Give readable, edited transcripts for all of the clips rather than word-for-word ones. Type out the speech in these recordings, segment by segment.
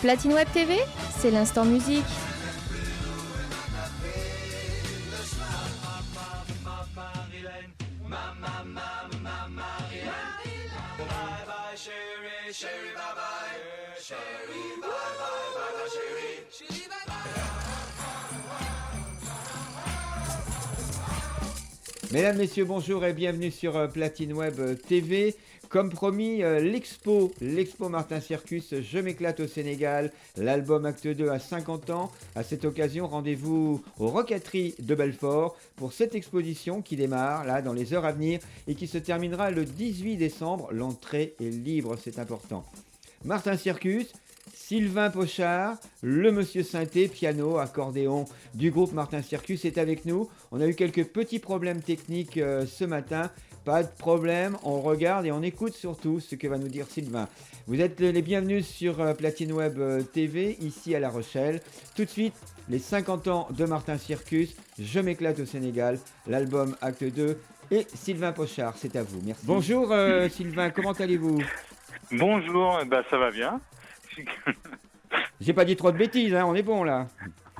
Platine Web TV, c'est l'instant musique. Mesdames, Messieurs, bonjour et bienvenue sur Platine Web TV. Comme promis, l'expo Martin Circus, Je m'éclate au Sénégal, l'album Acte 2 à 50 ans. À cette occasion, rendez-vous aux Rocateries de Belfort pour cette exposition qui démarre là dans les heures à venir et qui se terminera le 18 décembre. L'entrée est libre, c'est important. Martin Circus, Sylvain Pochard, le monsieur synthé, piano, accordéon du groupe Martin Circus est avec nous. On a eu quelques petits problèmes techniques ce matin. Pas de problème, on regarde et on écoute surtout ce que va nous dire Sylvain. Vous êtes les bienvenus sur Platine Web TV, ici à La Rochelle. Tout de suite, les 50 ans de Martin Circus, Je m'éclate au Sénégal, l'album Acte 2 et Sylvain Pochard, c'est à vous. Merci. Bonjour Sylvain, comment allez-vous ? Bonjour, ça va bien. J'ai pas dit trop de bêtises, hein, on est bon là.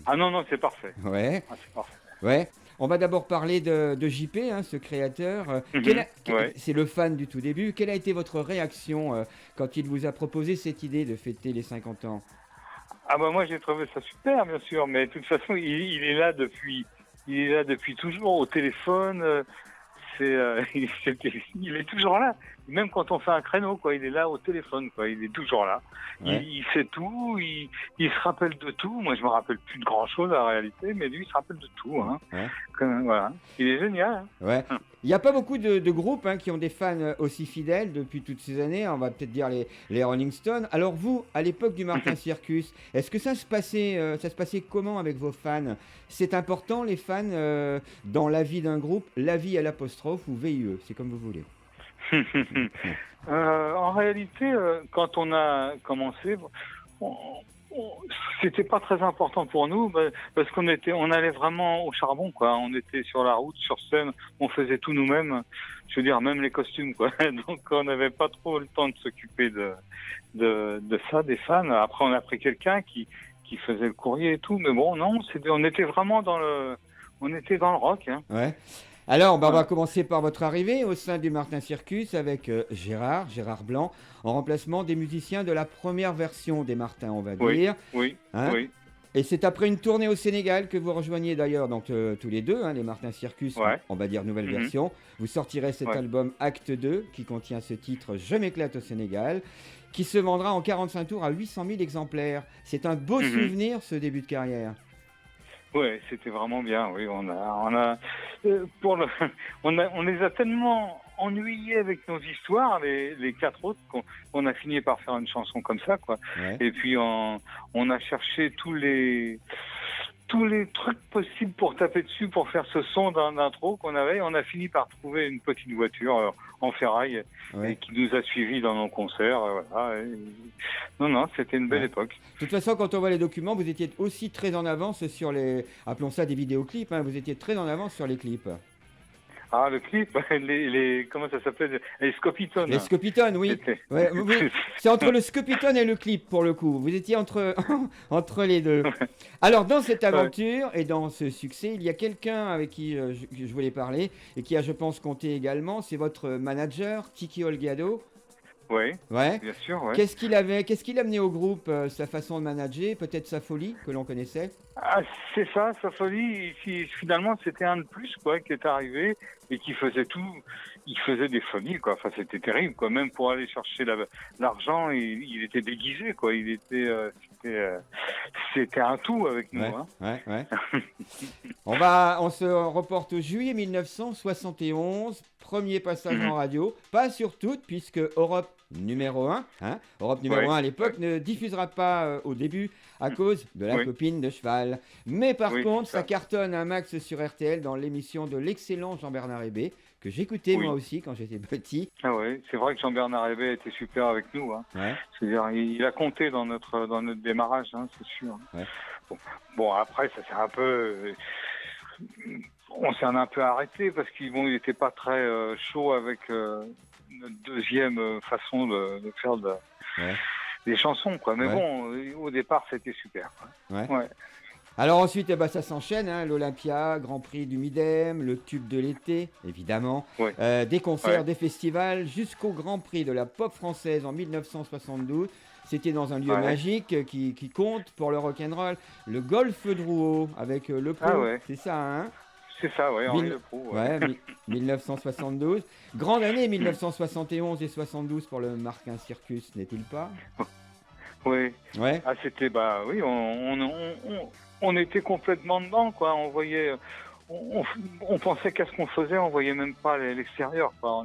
Ah non, c'est parfait. Ouais. Ah, c'est parfait. Ouais. On va d'abord parler de JP, hein, ce créateur. C'est le fan du tout début. Quelle a été votre réaction quand il vous a proposé cette idée de fêter les 50 ans ? Ah moi j'ai trouvé ça super, bien sûr, mais de toute façon il est là depuis toujours au téléphone. Il est toujours là. Même quand on fait un créneau, quoi, il est là au téléphone, quoi. Il est toujours là. Ouais. Il sait tout. Il se rappelle de tout. Moi, je me rappelle plus de grand chose en réalité, mais lui, il se rappelle de tout. Hein. Ouais. Voilà. Il est génial. Hein. Ouais. Il n'y a pas beaucoup de groupes qui ont des fans aussi fidèles depuis toutes ces années. On va peut-être dire les Rolling Stones. Alors vous, à l'époque du Martin Circus, est-ce que ça se passait comment avec vos fans ? C'est important les fans dans la vie d'un groupe, la vie à l'apostrophe ou VIE, c'est comme vous voulez. En réalité, quand on a commencé, c'était pas très important pour nous parce qu'on allait vraiment au charbon, quoi. On était sur la route, sur scène, on faisait tout nous-mêmes. Je veux dire, même les costumes, quoi. Donc on n'avait pas trop le temps de s'occuper de ça, des fans. Après, on a pris quelqu'un qui faisait le courrier et tout, mais bon, non, on était vraiment dans le rock. Hein. Ouais. Alors, on va commencer par votre arrivée au sein du Martin Circus avec Gérard Blanc, en remplacement des musiciens de la première version des Martins, on va dire. Oui. Et c'est après une tournée au Sénégal que vous rejoignez d'ailleurs donc, tous les deux, les Martin Circus, on va dire nouvelle version. Vous sortirez cet album Acte 2 qui contient ce titre Je m'éclate au Sénégal, qui se vendra en 45 tours à 800 000 exemplaires. C'est un beau souvenir ce début de carrière. Ouais, c'était vraiment bien. Oui, on les a tellement ennuyés avec nos histoires, les quatre autres, qu'on a fini par faire une chanson comme ça, quoi. Ouais. Et puis on a cherché tous les trucs possibles pour taper dessus, pour faire ce son d'intro qu'on avait. On a fini par trouver une petite voiture en ferraille et qui nous a suivis dans nos concerts. Voilà. Non, c'était une belle époque. De toute façon, quand on voit les documents, vous étiez aussi très en avance sur appelons ça des vidéoclips, vous étiez très en avance sur les clips. Ah, le clip, comment ça s'appelle ? Les Scopitones. Les Scopitones, oui. Ouais, c'est entre le Scopitone et le clip, pour le coup. Vous étiez entre les deux. Alors, dans cette aventure et dans ce succès, il y a quelqu'un avec qui je voulais parler et qui a, je pense, compté également. C'est votre manager, Tiki Olgado. Oui, ouais. Bien sûr. Ouais. Qu'est-ce qu'il amenait au groupe, sa façon de manager, peut-être sa folie que l'on connaissait ? Ah, c'est ça, sa folie. Finalement, c'était un de plus, quoi, qui est arrivé et qui faisait tout. Il faisait des folies, quoi. Enfin, c'était terrible, quoi. Même pour aller chercher l'argent, il était déguisé, quoi. C'était un tout avec nous. Ouais. On se reporte au juillet 1971. Premier passage en radio, pas sur toutes, puisque Europe numéro 1, Europe numéro 1 à l'époque, ne diffusera pas au début à cause de la copine de cheval. Mais par contre, ça cartonne un max sur RTL dans l'émission de l'excellent Jean-Bernard Hébé, que j'écoutais moi aussi quand j'étais petit. Ah oui, c'est vrai que Jean-Bernard Hébé était super avec nous. C'est-à-dire, il a compté dans notre démarrage, c'est sûr. Ouais. Bon, après, ça c'est un peu... On s'en a un peu arrêté parce qu'il n'était pas très chaud avec notre deuxième façon de faire des chansons, quoi. Mais Ouais. bon, au départ, c'était super, quoi. Ouais. Ouais. Alors ensuite, eh ben, ça s'enchaîne, hein, l'Olympia, Grand Prix du Midem, le tube de l'été, évidemment, Ouais. des concerts, Ouais. des festivals, jusqu'au Grand Prix de la pop française en 1972. C'était dans un lieu Ouais. magique qui compte pour le rock'n'roll, le Golfe Drouot avec le Pro, Ah ouais. c'est ça, hein? C'est ça, ouais, Henri Mille- Leproux. Ouais, 1972. Grande année 1971 et 72 pour le Martin Circus, n'est-il pas? Oui. Ouais. Ah, c'était, bah oui, on était complètement dedans, quoi. On voyait, on pensait qu'à ce qu'on faisait, on voyait même pas l'extérieur, quoi.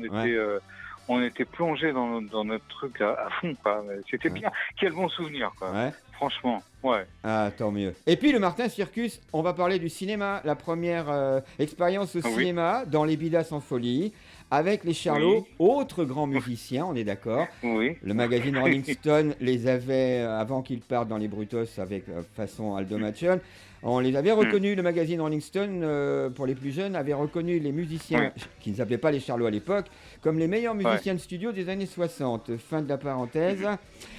On était plongé dans notre truc à fond, quoi. C'était Ouais. bien. Quel bon souvenir, quoi. Ouais. Franchement, ouais. Ah, tant mieux. Et puis le Martin Circus, on va parler du cinéma, la première expérience au Ah oui. cinéma dans les Bidas en folie, avec les Charlots, autres grands musiciens, on est d'accord. Oui. Le magazine Rolling Stone les avait, avant qu'ils partent dans les Brutos avec façon Aldo Machon, on les avait reconnus, le magazine Rolling Stone, pour les plus jeunes, avait reconnu les musiciens, qui ne s'appelaient pas les Charlots à l'époque, comme les meilleurs musiciens de studio des années 60. Fin de la parenthèse.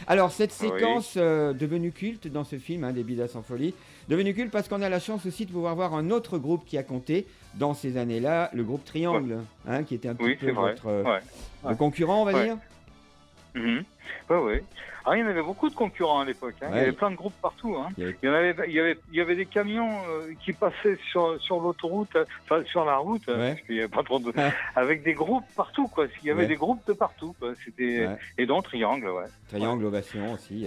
Alors, cette séquence devenue culte dans ce film, hein, des Bidas en folie, devenue culte parce qu'on a la chance aussi de pouvoir voir un autre groupe qui a compté dans ces années-là, le groupe Triangle, hein, qui était un petit peu votre le concurrent, on va dire. Mhm. Ouais, ouais. Ah, il y en avait beaucoup de concurrents à l'époque. Hein. Ouais. Il y avait plein de groupes partout. Hein. Il y avait des camions qui passaient sur l'autoroute, enfin sur la route, parce qu'il y avait pas trop de... avec des groupes partout, quoi. Il y avait des groupes de partout, quoi. C'était et donc Triangle, ouais. Triangle, Ovation aussi,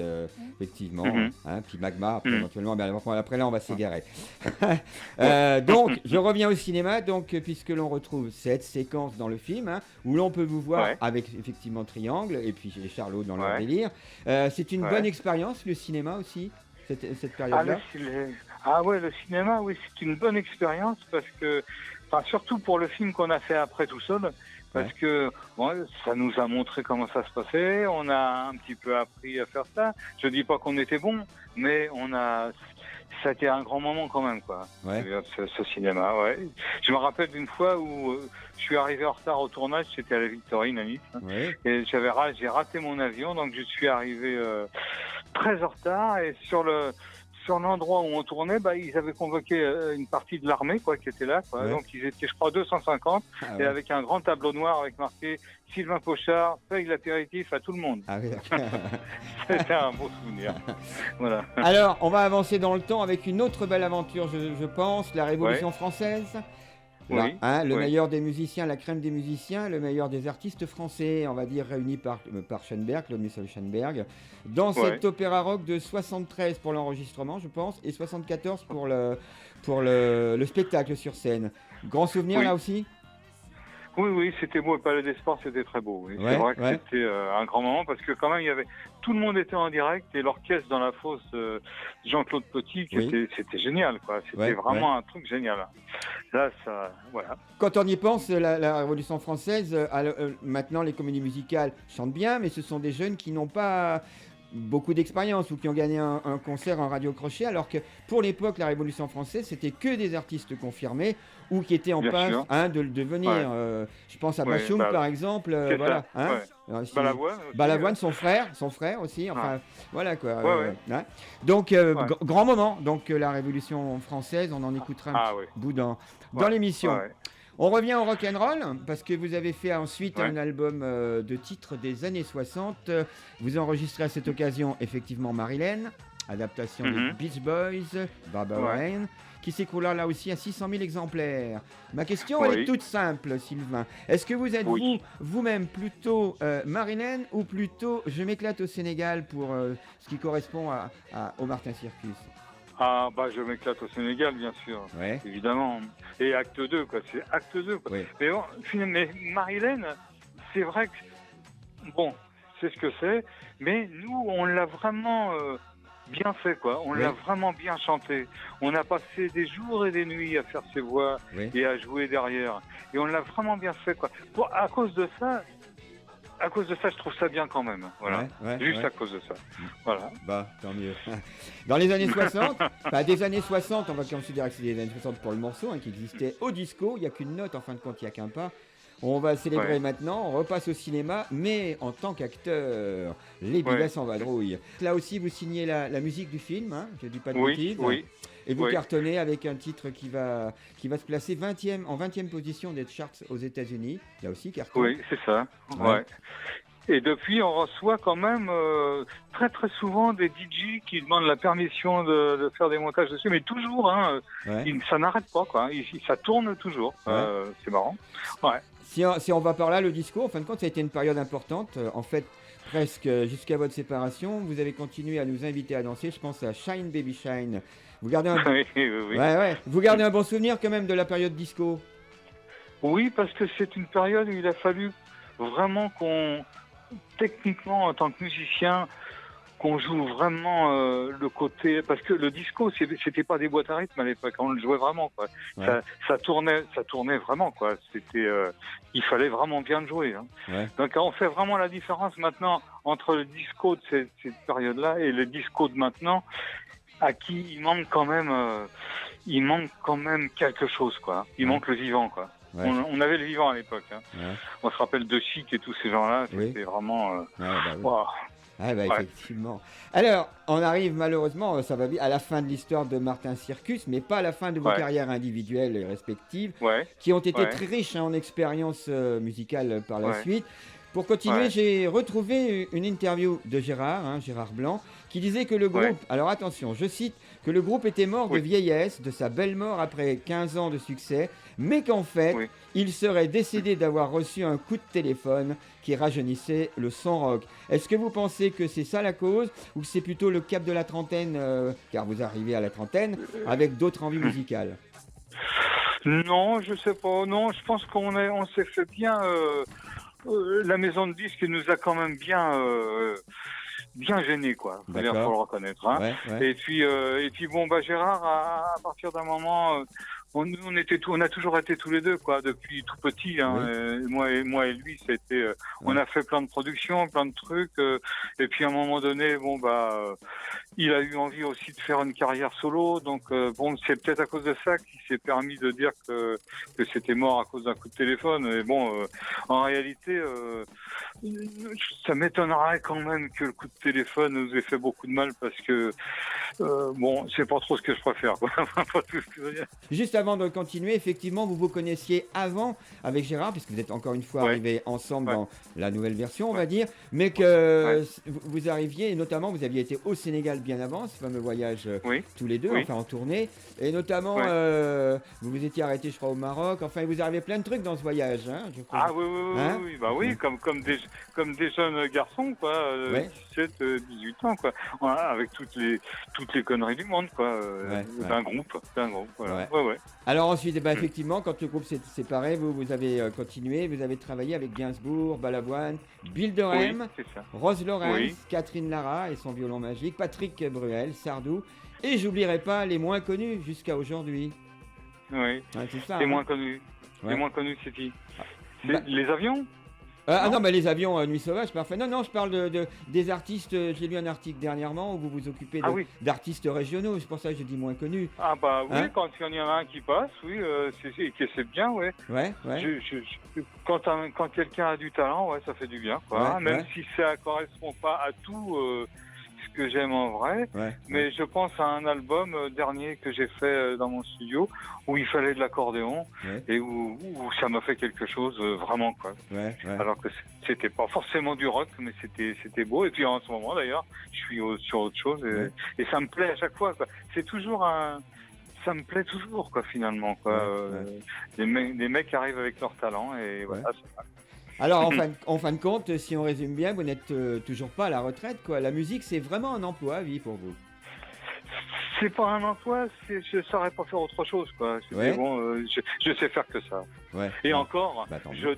effectivement. Mhm. Hein, puis Magma, après, éventuellement. Mais après là, on va s'égarer. Donc, je reviens au cinéma, donc, puisque l'on retrouve cette séquence dans le film, hein, où l'on peut vous voir avec effectivement Triangle et puis les Charlots dans leur délire. C'est une bonne expérience, le cinéma aussi, cette période-là. Ah ouais, le cinéma, oui, c'est une bonne expérience parce que, enfin, surtout pour le film qu'on a fait après tout seul, parce que bon, ça nous a montré comment ça se passait, on a un petit peu appris à faire ça. Je dis pas qu'on était bon, mais ça a été un grand moment quand même, quoi. Ce cinéma, ouais. Je me rappelle d'une fois où je suis arrivé en retard au tournage, c'était à la Victorine à Nice, et j'ai raté mon avion, donc je suis arrivé très en retard, et sur l'endroit où on tournait, bah, ils avaient convoqué une partie de l'armée, quoi, qui était là, quoi. Donc ils étaient, je crois, 250, et avec un grand tableau noir avec marqué Sylvain Pochard paye l'apéritif à tout le monde. Ah oui, c'était un beau souvenir. Voilà. Alors, on va avancer dans le temps avec une autre belle aventure, je pense, la Révolution française. Là, hein, le meilleur des musiciens, la crème des musiciens, le meilleur des artistes français, on va dire réunis par Schoenberg, Claude Michel Schoenberg, dans cet opéra rock de 73 pour l'enregistrement, je pense, et 74 pour le spectacle sur scène. Grand souvenir là aussi? Oui, c'était beau. Le Palais des Sports, c'était très beau. Oui. C'est vrai que c'était un grand moment parce que quand même, tout le monde était en direct et l'orchestre dans la fosse Jean-Claude Petit, c'était génial, quoi. C'était vraiment un truc génial. Là, voilà. Quand on y pense, la Révolution française, maintenant les comédies musicales chantent bien, mais ce sont des jeunes qui n'ont pas beaucoup d'expérience ou qui ont gagné un concert en radio crochet, alors que pour l'époque, la Révolution française, c'était que des artistes confirmés ou qui étaient en passe de le devenir. Je pense à Bachoum, par exemple. Voilà. Balavoine, son frère aussi. Enfin, voilà quoi. Donc, grand moment. Donc, la Révolution française, on en écoutera un petit bout dans l'émission. On revient au rock'n'roll, parce que vous avez fait ensuite un album de titres des années 60. Vous enregistrez à cette occasion, effectivement, Marilyn, adaptation des Beach Boys, Barbara Rain, qui s'écoula là aussi à 600 000 exemplaires. Ma question, elle est toute simple, Sylvain. Est-ce que vous êtes vous-même plutôt Marilyn ou plutôt Je m'éclate au Sénégal pour ce qui correspond au Martin Circus? Ah, bah, Je m'éclate au Sénégal, bien sûr. Évidemment. Et acte 2, quoi. C'est acte 2, quoi. Mais bon, mais Marilyn, c'est vrai que, bon, c'est ce que c'est, mais nous, on l'a vraiment bien fait, quoi. On l'a vraiment bien chanté. On a passé des jours et des nuits à faire ses voix et à jouer derrière. Et on l'a vraiment bien fait, quoi. À cause de ça, je trouve ça bien quand même. Voilà. Juste à cause de ça. Voilà. Bah, tant mieux. Dans les années 60, des années 60, on va considérer que c'est des années 60 pour le morceau, qui existait au disco. Il n'y a qu'une note, en fin de compte, il n'y a qu'un pas. On va célébrer maintenant, on repasse au cinéma, mais en tant qu'acteur, Les Billets en vadrouille. Là aussi, vous signez la musique du film, hein, je ne dis pas de bêtises. Oui. Et vous cartonnez avec un titre qui va se placer en 20e position des charts aux États-Unis. Là aussi, carton. Oui, c'est ça. Ouais. Et depuis, on reçoit quand même très très souvent des DJ qui demandent la permission de faire des montages dessus, mais toujours, hein, ça n'arrête pas, quoi. Ça tourne toujours. C'est marrant. Ouais. Si on va par là, le disco, en fin de compte, ça a été une période importante. En fait, presque jusqu'à votre séparation, vous avez continué à nous inviter à danser. Je pense à Shine Baby Shine. Vous gardez un, Vous gardez un bon souvenir quand même de la période disco. Oui, parce que c'est une période où il a fallu vraiment techniquement, en tant que musicien, qu'on joue vraiment le côté, parce que le disco, c'était pas des boîtes à rythme à l'époque, on le jouait vraiment, quoi. Ça tournait vraiment, quoi. Il fallait vraiment bien le jouer, hein. Donc on fait vraiment la différence maintenant entre le disco de cette période-là et le disco de maintenant, à qui il manque quand même quelque chose, quoi. Il manque le vivant, quoi. On avait le vivant à l'époque, hein. On se rappelle de Chic et tous ces gens-là, c'était vraiment... effectivement. Alors, on arrive malheureusement, ça va vite, à la fin de l'histoire de Martin Circus, mais pas à la fin de vos carrières individuelles et respectives, qui ont été très riches en expériences musicales par la suite. Pour continuer, j'ai retrouvé une interview de Gérard Blanc, qui disait que le groupe, alors attention, je cite, que le groupe était mort de vieillesse, de sa belle mort après 15 ans de succès, mais qu'en fait, il serait décédé d'avoir reçu un coup de téléphone qui rajeunissait le son rock. Est-ce que vous pensez que c'est ça la cause, ou que c'est plutôt le cap de la trentaine, car vous arrivez à la trentaine, avec d'autres envies musicales? Non, je sais pas. Non, je pense qu'on s'est fait bien... la maison de disques nous a quand même bien gêné, quoi. Il faut le reconnaître, hein. Et puis bon, Gérard, à partir d'un moment, on a toujours été tous les deux, quoi, depuis tout petit, hein. Moi et lui, c'était, on a fait plein de productions, plein de trucs, et puis à un moment donné, il a eu envie aussi de faire une carrière solo, donc c'est peut-être à cause de ça qu'il s'est permis de dire que c'était mort à cause d'un coup de téléphone. Mais bon, en réalité, ça m'étonnerait quand même que le coup de téléphone nous ait fait beaucoup de mal, parce que c'est pas trop ce que je préfère, quoi. Pas tout ce que je veux dire. Juste avant de continuer, effectivement, vous connaissiez avant avec Gérard, puisque vous êtes encore une fois arrivés ensemble dans la nouvelle version, on va dire, mais que vous arriviez, et notamment vous aviez été au Sénégal bien avant, ce fameux voyage tous les deux, enfin en tournée, et notamment vous vous étiez arrêté, je crois, au Maroc, enfin il vous arrivait plein de trucs dans ce voyage, hein, je crois. Ah oui, comme des jeunes garçons, quoi, 17, 18 ans, quoi, avec toutes les conneries du monde, quoi, d'un groupe, voilà. Alors ensuite, effectivement, quand le groupe s'est séparé, vous avez continué, vous avez travaillé avec Gainsbourg, Balavoine, Bill Durham, Rose Lawrence, Catherine Lara et son violon magique, Patrick Bruel, Sardou, et j'oublierai pas les moins connus jusqu'à aujourd'hui. Oui, c'est ça. Les moins connus, c'est qui? Les avions? Non, mais les avions Nuit Sauvage, parfait. Non, je parle des artistes. J'ai lu un article dernièrement où vous vous occupez d'artistes régionaux. C'est pour ça que je dis moins connus. Ah oui, quand il y en a un qui passe, c'est bien, Quand quelqu'un a du talent, ça fait du bien, quoi. Même si ça correspond pas à tout ce que j'aime en vrai, mais je pense à un album dernier que j'ai fait dans mon studio où il fallait de l'accordéon et où ça m'a fait quelque chose vraiment, quoi. Alors que c'était pas forcément du rock, mais c'était beau. Et puis en ce moment d'ailleurs, je suis sur autre chose et ça me plaît à chaque fois, quoi. C'est toujours ça me plaît toujours, quoi, finalement, quoi. Des mecs qui arrivent avec leur talent et voilà. Alors, en fin de compte, si on résume bien, vous n'êtes toujours pas à la retraite, quoi. La musique, c'est vraiment un emploi à vie pour vous. C'est pas un emploi, je ne saurais pas faire autre chose, quoi. Je sais faire que ça. Et encore, je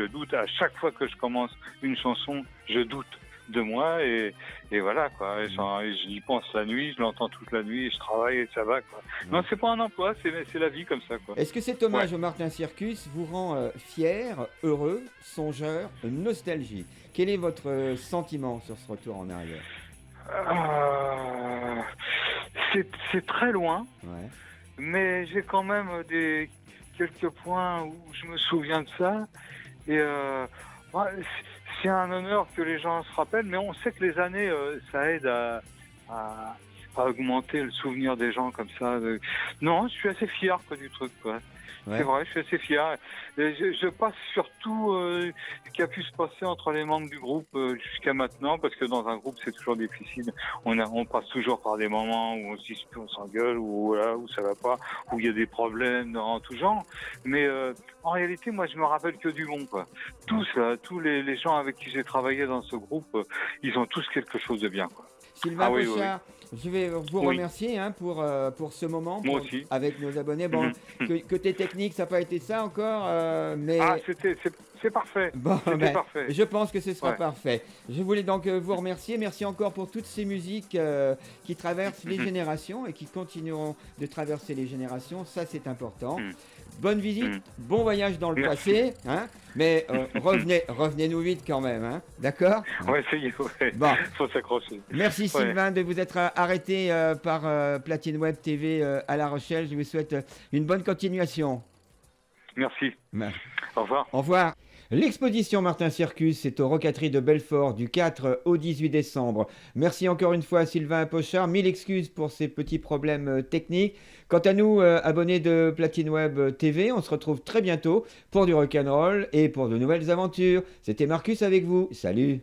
doute à chaque fois que je commence une chanson, je doute de moi et voilà, quoi. Et j'y pense la nuit, je l'entends toute la nuit et je travaille et ça va, quoi. Non, c'est pas un emploi, c'est la vie comme ça, quoi. Est-ce que cet hommage au Martin Circus vous rend fier, heureux, songeur, nostalgique? Quel est votre sentiment sur ce retour en arrière? C'est très loin, mais j'ai quand même quelques points où je me souviens de ça. Et ouais, c'est un honneur que les gens se rappellent, mais on sait que les années, ça aide à, à augmenter le souvenir des gens comme ça. Non, je suis assez fier quoi, du truc. Quoi. Ouais. C'est vrai, je suis assez fier. Et je passe surtout ce qui a pu se passer entre les membres du groupe jusqu'à maintenant, parce que dans un groupe c'est toujours difficile. On passe toujours par des moments où on se dispute, on s'engueule, ou voilà, où ça va pas, où il y a des problèmes en tout genre. Mais en réalité, moi je me rappelle que du bon. Quoi. Tous là, tous les gens avec qui j'ai travaillé dans ce groupe, ils ont tous quelque chose de bien. Quoi. Sylvain oui, Pochard, je vais vous remercier pour ce moment Moi aussi. avec nos abonnés. Bon, côté technique, ça n'a pas été ça encore, mais... Ah, c'est parfait. Bon, parfait. Je pense que ce sera parfait. Je voulais donc vous remercier. Merci encore pour toutes ces musiques qui traversent les générations et qui continueront de traverser les générations. Ça, c'est important. Bonne visite, bon voyage dans le passé, hein, mais revenez-nous vite quand même, hein, d'accord? On va essayer, Bon. Faut s'accrocher. Merci Sylvain de vous être arrêté par Platine Web TV à La Rochelle. Je vous souhaite une bonne continuation. Merci. Au revoir. Au revoir. L'exposition Martin Circus est aux Rocateries de Belfort du 4 au 18 décembre. Merci encore une fois à Sylvain Pochard. 1000 excuses pour ces petits problèmes techniques. Quant à nous, abonnés de Platine Web TV, on se retrouve très bientôt pour du rock'n'roll et pour de nouvelles aventures. C'était Marcus avec vous. Salut.